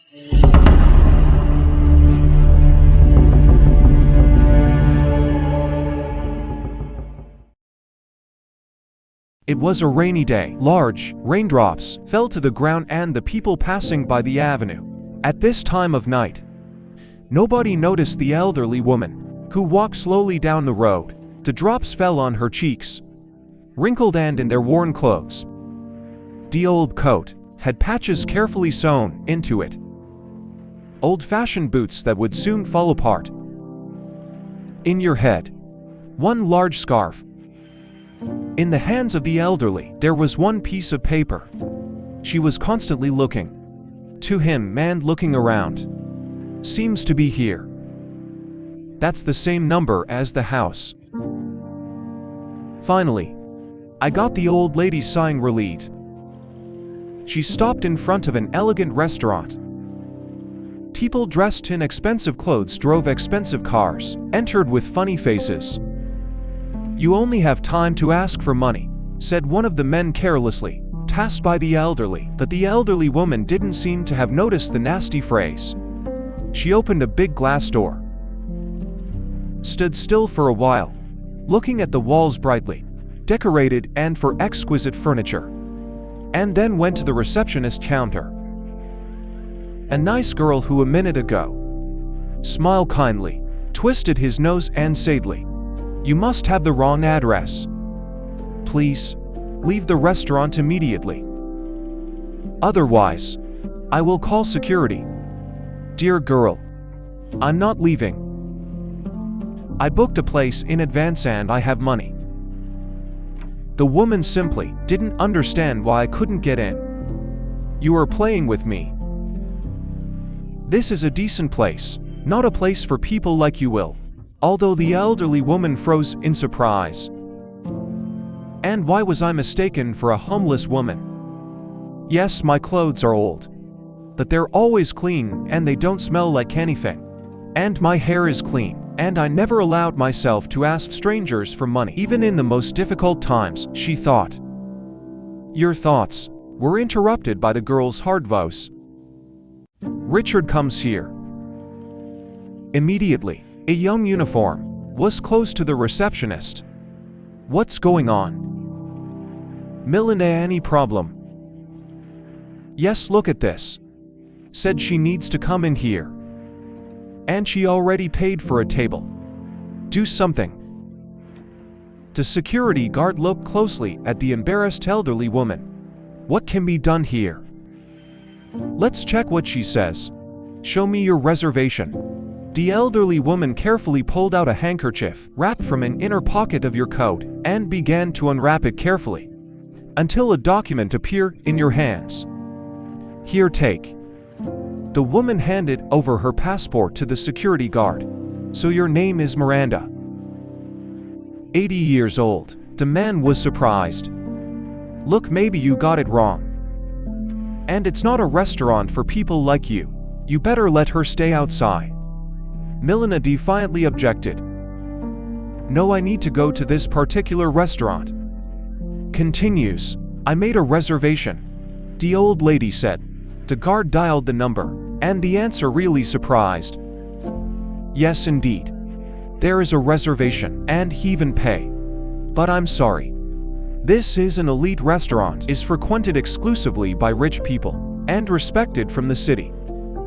It was a rainy day. Large raindrops fell to the ground and the people passing by the avenue. At this time of night, nobody noticed the elderly woman, who walked slowly down the road. The drops fell on her cheeks, wrinkled and in their worn clothes. The old coat had patches carefully sewn into it. Old-fashioned boots that would soon fall apart. In your head, one large scarf. In the hands of the elderly, there was one piece of paper. She was constantly looking to him and looking around. Seems to be here. That's the same number as the house. Finally, I got the old lady sighing relieved. She stopped in front of an elegant restaurant. People dressed in expensive clothes drove expensive cars, entered with funny faces. "You only have time to ask for money," said one of the men carelessly, tasked by the elderly, but the elderly woman didn't seem to have noticed the nasty phrase. She opened a big glass door, stood still for a while, looking at the walls brightly decorated and for exquisite furniture, and then went to the receptionist counter. A nice girl who a minute ago smiled kindly, twisted his nose and saidly, "You must have the wrong address. Please, leave the restaurant immediately. Otherwise, I will call security." "Dear girl, I'm not leaving. I booked a place in advance and I have money." The woman simply didn't understand why I couldn't get in. "You are playing with me. This is a decent place, not a place for people like you, Will." Although the elderly woman froze in surprise. "And why was I mistaken for a homeless woman? Yes, my clothes are old, but they're always clean and they don't smell like anything. And my hair is clean, and I never allowed myself to ask strangers for money, even in the most difficult times," she thought. Your thoughts were interrupted by the girl's hard voice. "Richard comes here." Immediately, a young uniform was close to the receptionist. "What's going on? Milena, any problem?" "Yes, look at this. Said she needs to come in here. And she already paid for a table. Do something." The security guard looked closely at the embarrassed elderly woman. "What can be done here?" "Let's check what she says. Show me your reservation." The elderly woman carefully pulled out a handkerchief wrapped from an inner pocket of your coat and began to unwrap it carefully until a document appeared in your hands. "Here, take." The woman handed over her passport to the security guard. "So your name is Miranda. 80 years old." The man was surprised. "Look, maybe you got it wrong. And it's not a restaurant for people like you. You better let her stay outside." Milena defiantly objected. "No, I need to go to this particular restaurant." Continues. "I made a reservation," the old lady said. The guard dialed the number, and the answer really surprised. "Yes, indeed. There is a reservation, and even pay. But I'm sorry. This is an elite restaurant, is frequented exclusively by rich people, and respected from the city.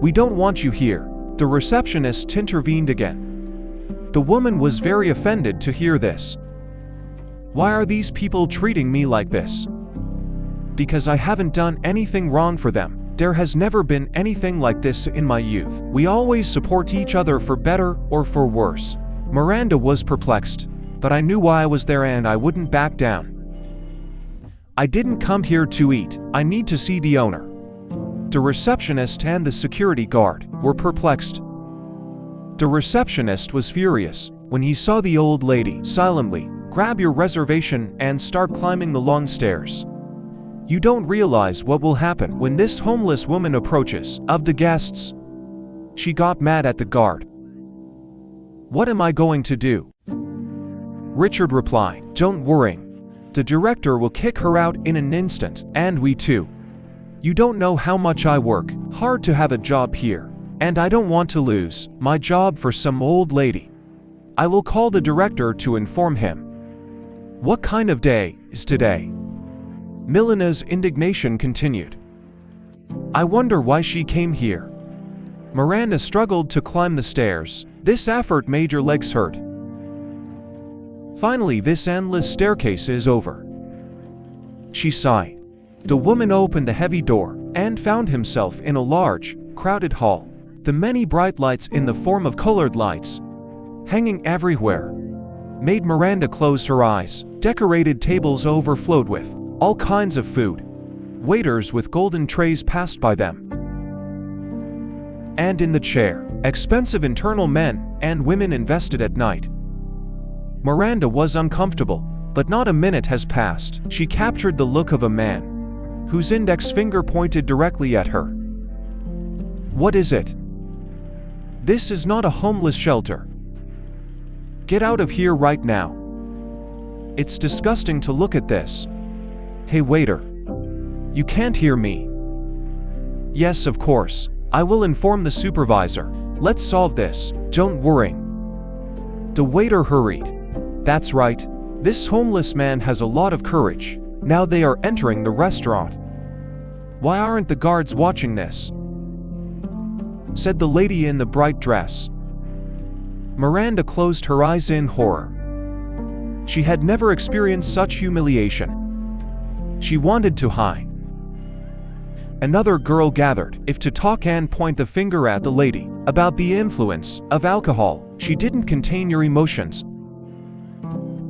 We don't want you here." The receptionist intervened again. The woman was very offended to hear this. "Why are these people treating me like this?" "Because I haven't done anything wrong for them. There has never been anything like this in my youth. We always support each other for better or for worse." Miranda was perplexed, but I knew why I was there and I wouldn't back down. "I didn't come here to eat. I need to see the owner." The receptionist and the security guard were perplexed. The receptionist was furious when he saw the old lady silently grab your reservation and start climbing the long stairs. "You don't realize what will happen when this homeless woman approaches of the guests." She got mad at the guard. "What am I going to do?" Richard replied, "Don't worry. The director will kick her out in an instant, and we too." You don't know how much I work hard to have a job here, and I don't want to lose my job for some old lady. I will call the director to inform him. What kind of day is today? Milena's indignation continued. I wonder why she came here. Miranda struggled to climb the stairs. This effort made your legs hurt. Finally, this endless staircase is over. She sighed. The woman opened the heavy door and found himself in a large, crowded hall. The many bright lights in the form of colored lights, hanging everywhere, made Miranda close her eyes. Decorated tables overflowed with all kinds of food. Waiters with golden trays passed by them. And in the chair, expensive internal men and women invested at night. Miranda was uncomfortable, but not a minute has passed. She captured the look of a man, whose index finger pointed directly at her. What is it? This is not a homeless shelter. Get out of here right now. It's disgusting to look at this. Hey waiter. You can't hear me. Yes, of course. I will inform the supervisor. Let's solve this. Don't worry. The waiter hurried. That's right. This homeless man has a lot of courage. Now they are entering the restaurant. Why aren't the guards watching this? Said the lady in the bright dress. Miranda closed her eyes in horror. She had never experienced such humiliation. She wanted to hide. Another girl gathered, if to talk and point the finger at the lady about the influence of alcohol. She didn't contain your emotions.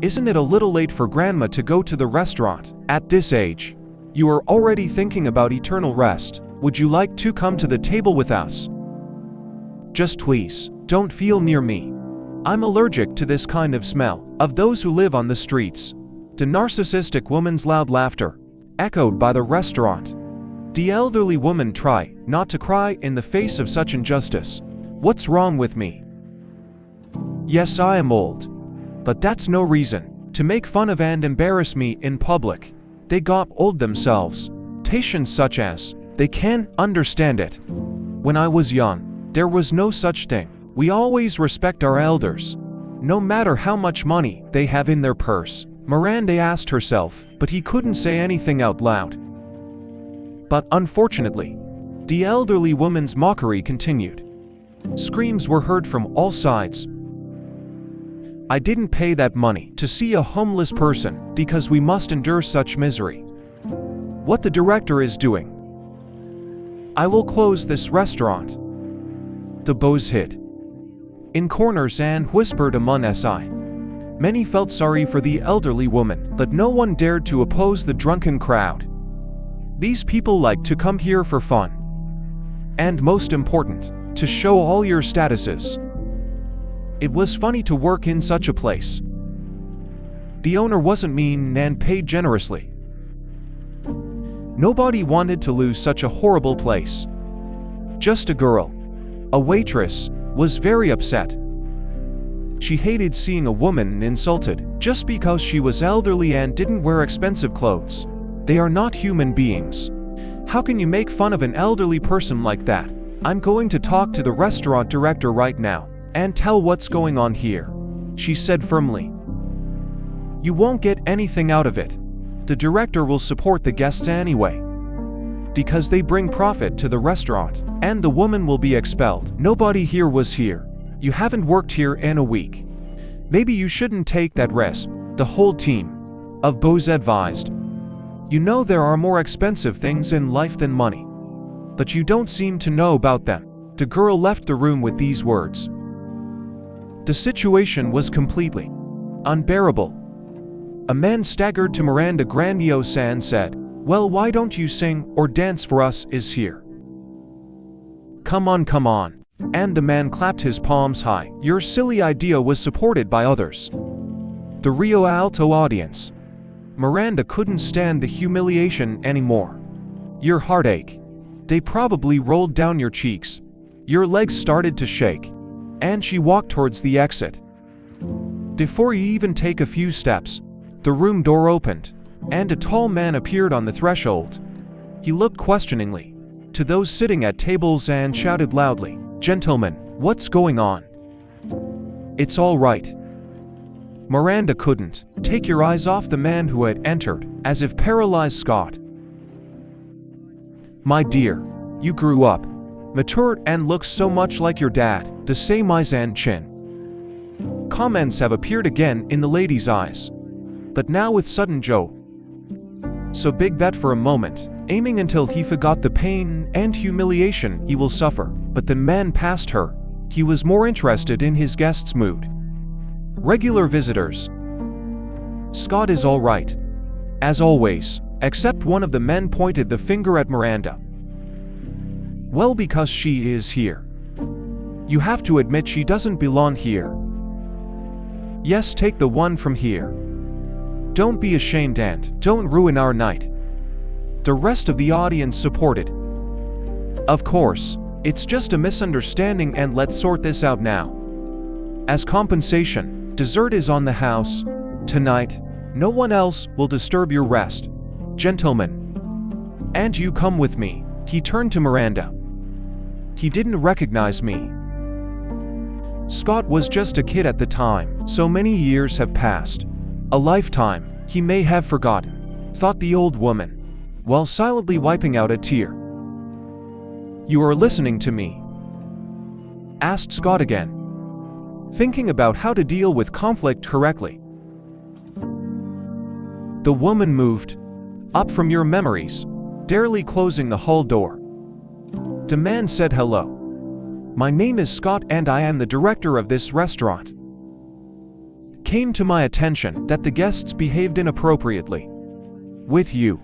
Isn't it a little late for grandma to go to the restaurant at this age? You are already thinking about eternal rest. Would you like to come to the table with us? Just please, don't feel near me. I'm allergic to this kind of smell of those who live on the streets. The narcissistic woman's loud laughter echoed by the restaurant. The elderly woman tried not to cry in the face of such injustice. What's wrong with me? Yes, I am old. But that's no reason to make fun of and embarrass me in public. They got old themselves. Patients such as, they can't understand it. When I was young, there was no such thing. We always respect our elders, no matter how much money they have in their purse. Miranda asked herself, but he couldn't say anything out loud. But unfortunately, the elderly woman's mockery continued. Screams were heard from all sides. I didn't pay that money to see a homeless person because we must endure such misery. What the director is doing. I will close this restaurant. The bows hid in corners and whispered among SI. Many felt sorry for the elderly woman, but no one dared to oppose the drunken crowd. These people like to come here for fun. And most important, to show all your statuses. It was funny to work in such a place. The owner wasn't mean and paid generously. Nobody wanted to lose such a horrible place. Just a girl, a waitress, was very upset. She hated seeing a woman insulted just because she was elderly and didn't wear expensive clothes. They are not human beings. How can you make fun of an elderly person like that? I'm going to talk to the restaurant director right now and tell what's going on here, she said firmly. You won't get anything out of it. The director will support the guests anyway, because they bring profit to the restaurant, and the woman will be expelled. Nobody here was here. You haven't worked here in a week. Maybe you shouldn't take that risk, the whole team of bows advised. You know there are more expensive things in life than money, but you don't seem to know about them. The girl left the room with these words. The situation was completely unbearable. A man staggered to Miranda grandiose and said, well, why don't you sing or dance for us is here? Come on, come on. And the man clapped his palms high. Your silly idea was supported by others. The Rio Alto audience. Miranda couldn't stand the humiliation anymore. Your heartache. They probably rolled down your cheeks. Your legs started to shake. And she walked towards the exit. Before you even take a few steps, the room door opened, and a tall man appeared on the threshold. He looked questioningly to those sitting at tables and shouted loudly, "Gentlemen, what's going on?" "It's all right." Miranda couldn't take her eyes off the man who had entered, as if paralyzed Scott. "My dear, you grew up, matured and look so much like your dad, the same eyes and chin." Comments have appeared again in the lady's eyes, but now with sudden joy. So big that for a moment, aiming until he forgot the pain and humiliation he will suffer, but the man passed her. He was more interested in his guest's mood. Regular visitors. Scott is all right, as always, except one of the men pointed the finger at Miranda. "Well, because she is here. You have to admit she doesn't belong here." "Yes, take the one from here. Don't be ashamed and don't ruin our night." The rest of the audience supported. "Of course, it's just a misunderstanding and let's sort this out now. As compensation, dessert is on the house tonight. No one else will disturb your rest. Gentlemen. And you come with me." He turned to Miranda. "He didn't recognize me." Scott was just a kid at the time. So many years have passed. A lifetime. He may have forgotten, thought the old woman, while silently wiping out a tear. "You are listening to me?" asked Scott again, thinking about how to deal with conflict correctly. The woman moved up from your memories, barely closing the hall door. The man said hello. "My name is Scott and I am the director of this restaurant. Came to my attention that the guests behaved inappropriately with you.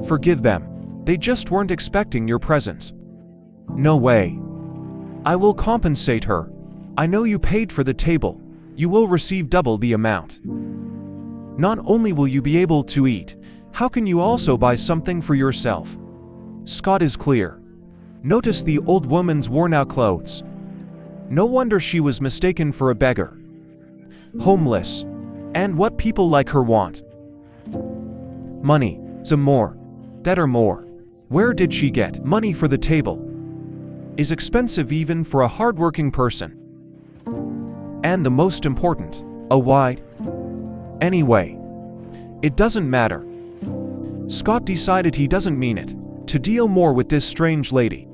Forgive them. They just weren't expecting your presence." "No way. I will compensate her. I know you paid for the table. You will receive double the amount. Not only will you be able to eat, how can you also buy something for yourself?" Scott is clear. Notice the old woman's worn-out clothes. No wonder she was mistaken for a beggar. Homeless. And what people like her want. Money. Some more. That or more. Where did she get money for the table? Is expensive even for a hardworking person. And the most important, a why? Anyway, it doesn't matter. Scott decided he doesn't mean it to deal more with this strange lady.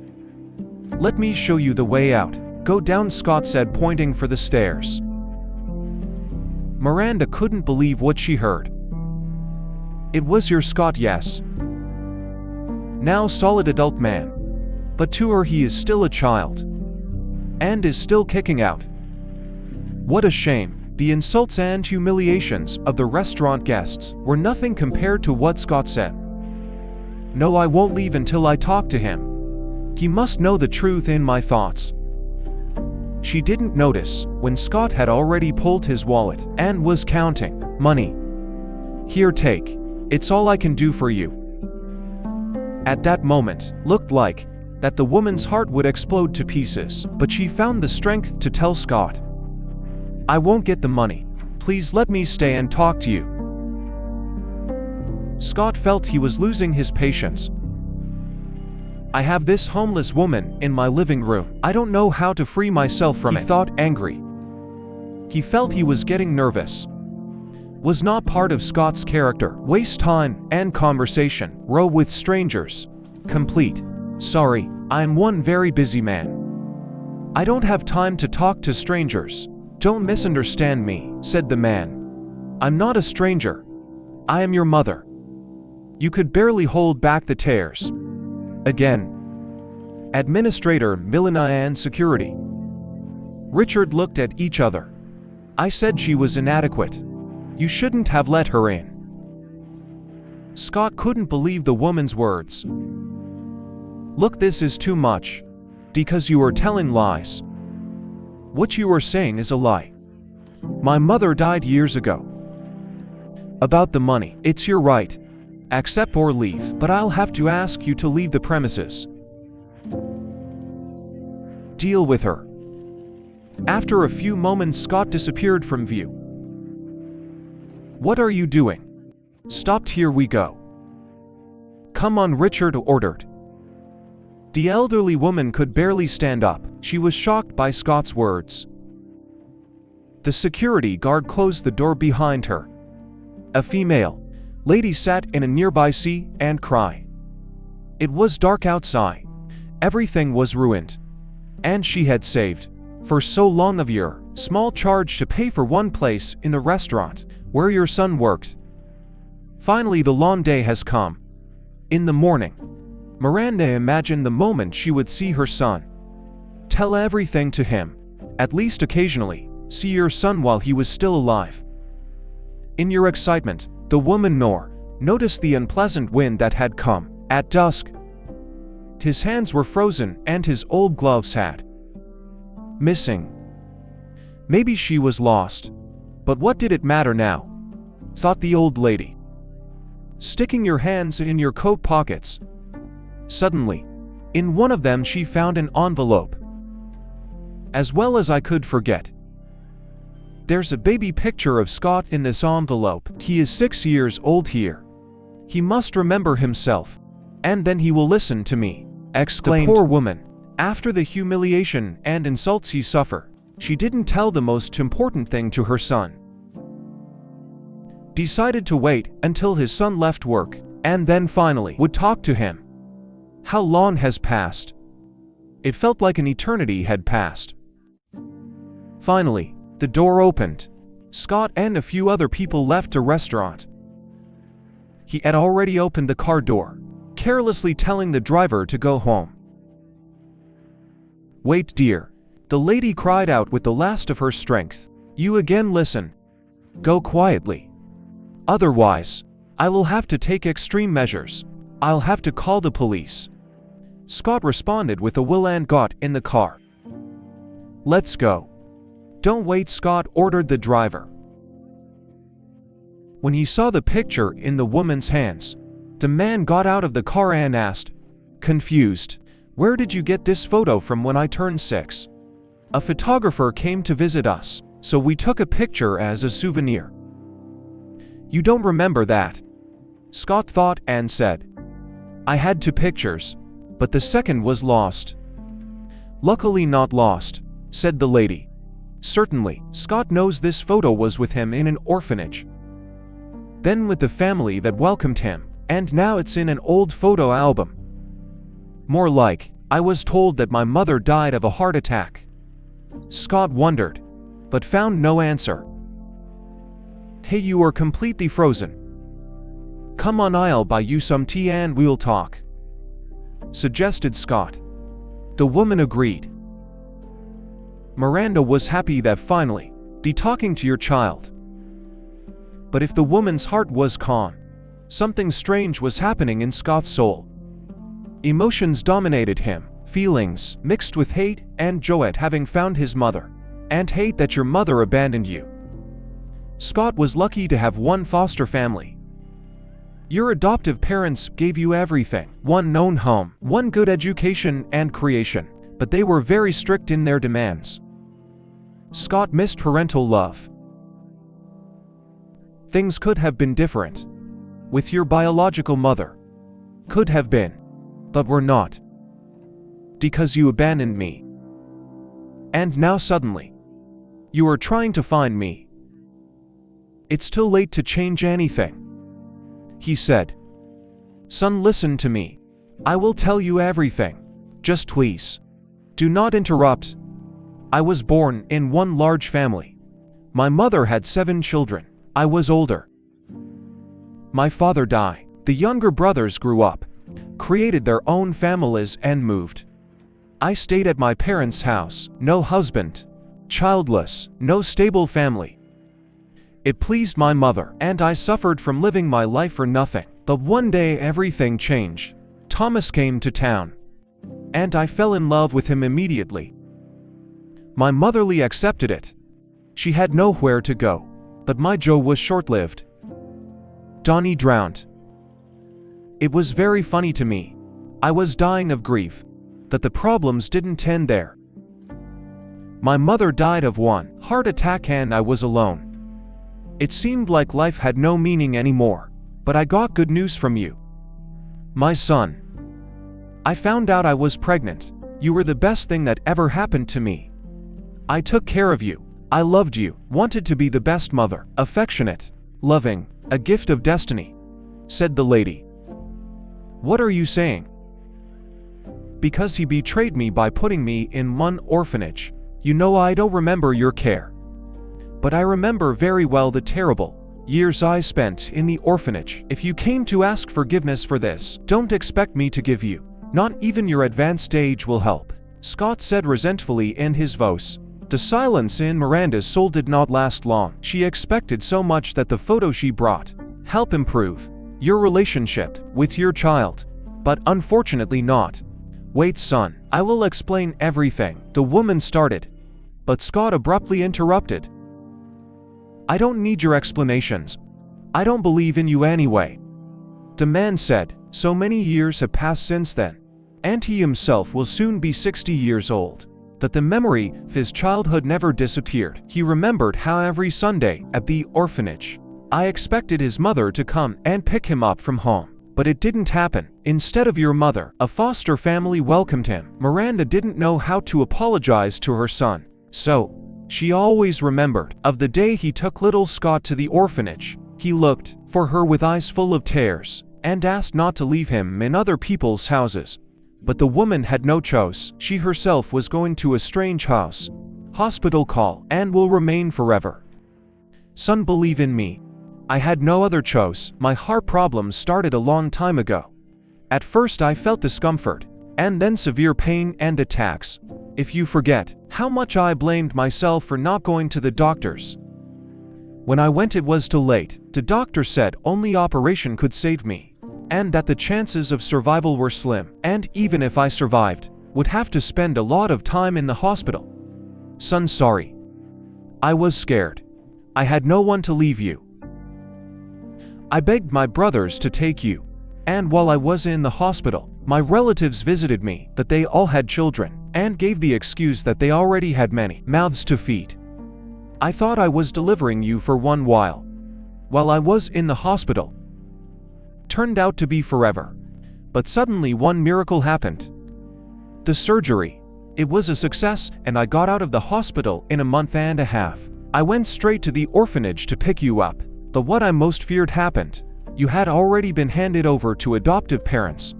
"Let me show you the way out. Go down," Scott said, pointing for the stairs. Miranda couldn't believe what she heard. It was your Scott, yes. Now solid adult man. But to her he is still a child. And is still kicking out. What a shame. The insults and humiliations of the restaurant guests were nothing compared to what Scott said. "No, I won't leave until I talk to him. He must know the truth in my thoughts." She didn't notice when Scott had already pulled his wallet and was counting money. "Here, take. It's all I can do for you." At that moment, looked like that the woman's heart would explode to pieces, but she found the strength to tell Scott, "I won't get the money. Please let me stay and talk to you." Scott felt he was losing his patience. "I have this homeless woman in my living room. I don't know how to free myself from it," he thought, angry. He felt he was getting nervous. Was not part of Scott's character. Waste time and conversation. Row with strangers. Complete. "Sorry, I'm one very busy man. I don't have time to talk to strangers. Don't misunderstand me," said the man. "I'm not a stranger. I am your mother." You could barely hold back the tears. Again. Administrator Milena and security. Richard looked at each other. "I said she was inadequate. You shouldn't have let her in." Scott couldn't believe the woman's words. "Look, this is too much. Because you are telling lies. What you are saying is a lie. My mother died years ago. About the money, it's your right. Accept or leave, but I'll have to ask you to leave the premises. Deal with her." After a few moments, Scott disappeared from view. "What are you doing?" "Stopped, here we go." "Come on," Richard ordered. The elderly woman could barely stand up. She was shocked by Scott's words. The security guard closed the door behind her. A female lady sat in a nearby seat and cried. It was dark outside. Everything was ruined. And she had saved for so long of your small charge to pay for one place in the restaurant where your son worked. Finally, the long day has come. In the morning, Miranda imagined the moment she would see her son. Tell everything to him. At least occasionally, see your son while he was still alive. In your excitement, the woman noticed the unpleasant wind that had come at dusk. His hands were frozen and his old gloves had missing. Maybe she was lost. But what did it matter now? Thought the old lady. Sticking your hands in your coat pockets. Suddenly, in one of them she found an envelope. As well as I could forget. There's a baby picture of Scott in this envelope. He is 6 years old here. He must remember himself. And then he will listen to me, exclaimed the poor woman. After the humiliation and insults he suffered, she didn't tell the most important thing to her son. Decided to wait until his son left work, and then finally would talk to him. How long has passed? It felt like an eternity had passed. Finally, the door opened. Scott and a few other people left the restaurant. He had already opened the car door, carelessly telling the driver to go home. Wait, dear, the lady cried out with the last of her strength. You again listen. Go quietly. Otherwise, I will have to take extreme measures. I'll have to call the police. Scott responded with a will and got in the car. Let's go. Don't wait, Scott ordered the driver. When he saw the picture in the woman's hands, the man got out of the car and asked, confused, where did you get this photo from? When I turned 6. A photographer came to visit us, so we took a picture as a souvenir. You don't remember that? Scott thought and said, I had 2 pictures, but the second was lost. Luckily not lost, said the lady. Certainly, Scott knows this photo was with him in an orphanage. Then with the family that welcomed him, and now it's in an old photo album. More like, I was told that my mother died of a heart attack. Scott wondered, but found no answer. Hey, you are completely frozen. Come on, I'll buy you some tea and we'll talk, suggested Scott. The woman agreed. Miranda was happy that finally, be talking to your child. But if the woman's heart was calm, something strange was happening in Scott's soul. Emotions dominated him, feelings mixed with hate and joy at having found his mother, and hate that your mother abandoned you. Scott was lucky to have one foster family. Your adoptive parents gave you everything, one known home, one good education and creation, but they were very strict in their demands. Scott missed parental love. Things could have been different with your biological mother. Could have been, but were not. Because you abandoned me. And now suddenly, you are trying to find me. It's too late to change anything, he said. Son, listen to me. I will tell you everything. Just please, do not interrupt. I was born in one large family. My mother had 7 children. I was older. My father died. The younger brothers grew up, created their own families and moved. I stayed at my parents' house, no husband, childless, no stable family. It pleased my mother, and I suffered from living my life for nothing. But one day everything changed. Thomas came to town, and I fell in love with him immediately. My motherly accepted it. She had nowhere to go, but my joy was short-lived. Donnie drowned. It was very funny to me. I was dying of grief, but the problems didn't end there. My mother died of one heart attack and I was alone. It seemed like life had no meaning anymore, but I got good news from you. My son. I found out I was pregnant. You were the best thing that ever happened to me. I took care of you. I loved you, wanted to be the best mother, affectionate, loving, a gift of destiny," said the lady. "What are you saying?" "Because he betrayed me by putting me in one orphanage. You know, I don't remember your care. But I remember very well the terrible years I spent in the orphanage. If you came to ask forgiveness for this, don't expect me to give you. Not even your advanced age will help," Scott said resentfully in his voice. The silence in Miranda's soul did not last long. She expected so much that the photo she brought help improve your relationship with your child. But unfortunately not. "Wait, son, I will explain everything," the woman started. But Scott abruptly interrupted. "I don't need your explanations. I don't believe in you anyway," the man said. So many years have passed since then, and he himself will soon be 60 years old, that the memory of his childhood never disappeared. He remembered how every Sunday at the orphanage, I expected his mother to come and pick him up from home. But it didn't happen. Instead of your mother, a foster family welcomed him. Miranda didn't know how to apologize to her son. So, she always remembered of the day he took little Scott to the orphanage. He looked for her with eyes full of tears and asked not to leave him in other people's houses. But the woman had no choice. She herself was going to a strange house, hospital call, and will remain forever. "Son, believe in me. I had no other choice. My heart problems started a long time ago. At first I felt discomfort, and then severe pain and attacks. If you forget how much I blamed myself for not going to the doctors. When I went, it was too late. The doctor said only operation could save me, and that the chances of survival were slim, and even if I survived, would have to spend a lot of time in the hospital. Son, sorry. I was scared. I had no one to leave you. I begged my brothers to take you, and while I was in the hospital, my relatives visited me, that they all had children, and gave the excuse that they already had many mouths to feed. I thought I was delivering you for one while I was in the hospital. Turned out to be forever. But suddenly one miracle happened. The surgery. It was a success, and I got out of the hospital in a month and a half. I went straight to the orphanage to pick you up. But what I most feared happened. You had already been handed over to adoptive parents.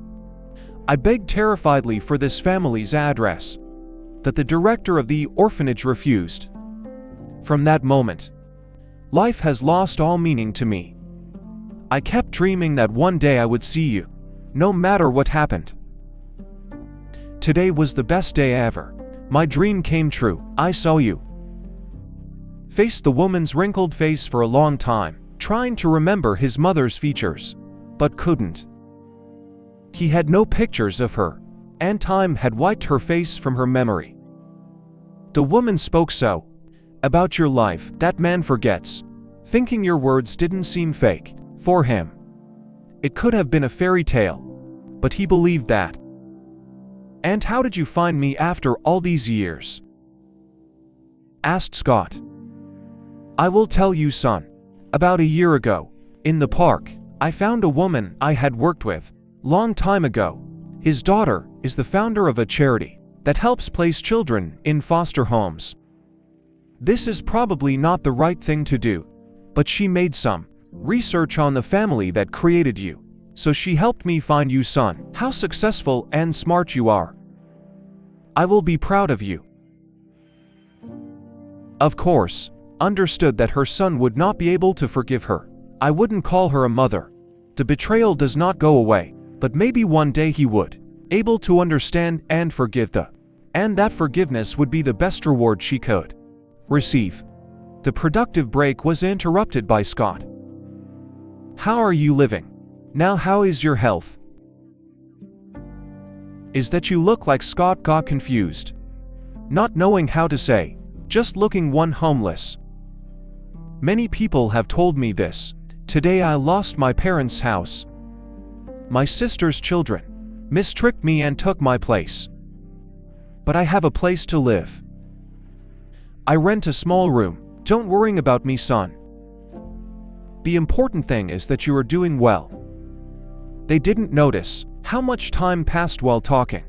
I begged terrifiedly for this family's address, that the director of the orphanage refused. From that moment, life has lost all meaning to me. I kept dreaming that one day I would see you, no matter what happened. Today was the best day ever. My dream came true. I saw you." Faced the woman's wrinkled face for a long time, trying to remember his mother's features, but couldn't. He had no pictures of her, and time had wiped her face from her memory. The woman spoke so about your life that man forgets, thinking your words didn't seem fake for him. It could have been a fairy tale, but he believed that. "And how did you find me after all these years?" asked Scott. "I will tell you, son. About a year ago, in the park, I found a woman I had worked with long time ago. His daughter is the founder of a charity that helps place children in foster homes. This is probably not the right thing to do, but she made some research on the family that created you, so she helped me find you, son. How successful and smart you are. I will be proud of you." Of course, understood that her son would not be able to forgive her. I wouldn't call her a mother. The betrayal does not go away, but maybe one day he would, able to understand and forgive and that forgiveness would be the best reward she could receive. The productive break was interrupted by Scott. "How are you living? Now how is your health?" "Is that you look like?" Scott got confused, not knowing how to say, just looking one homeless. "Many people have told me this. Today I lost my parents' house. My sister's children mistricked me and took my place. But I have a place to live. I rent a small room. Don't worry about me, son. The important thing is that you are doing well. They didn't notice how much time passed while talking.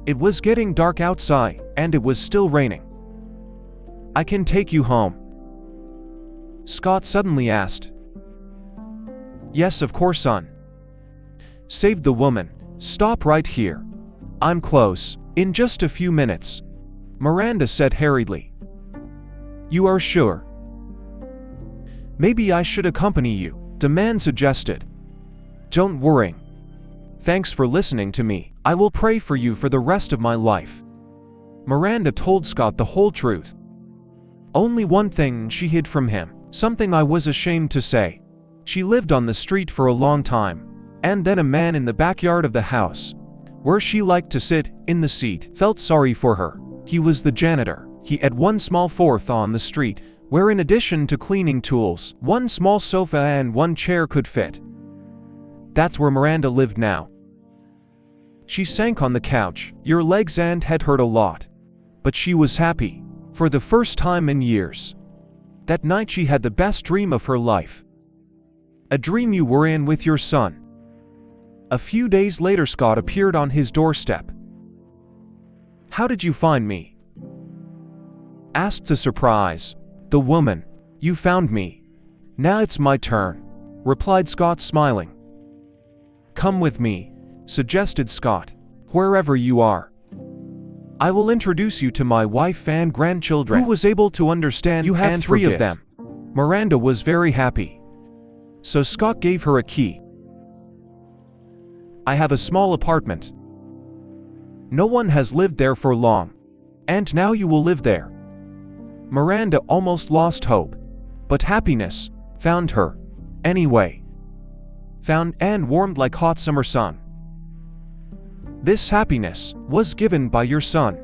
It was getting dark outside, and it was still raining. "I can take you home?" Scott suddenly asked. "Yes, of course, son," saved the woman. "Stop right here. I'm close. In just a few minutes," Miranda said hurriedly. "You are sure?" "Maybe I should accompany you," the man suggested. "Don't worry. Thanks for listening to me. I will pray for you for the rest of my life." Miranda told Scott the whole truth. Only one thing she hid from him, something I was ashamed to say. She lived on the street for a long time, and then a man in the backyard of the house, where she liked to sit in the seat, felt sorry for her. He was the janitor. He had one small fourth on the street, where in addition to cleaning tools, one small sofa and one chair could fit. That's where Miranda lived now. She sank on the couch. Her legs and head hurt a lot. But she was happy, for the first time in years. That night she had the best dream of her life. A dream you were in with your son. A few days later, Scott appeared on his doorstep. "How did you find me?" asked the surprise. The woman. "You found me. Now it's my turn," replied Scott, smiling. "Come with me," suggested Scott. "Wherever you are. I will introduce you to my wife and grandchildren." Who was able to understand you have and 3 of them. Miranda was very happy. So Scott gave her a key. "I have a small apartment. No one has lived there for long. And now you will live there." Miranda almost lost hope. But happiness found her. Anyway. Found and warmed like hot summer sun. This happiness was given by your son.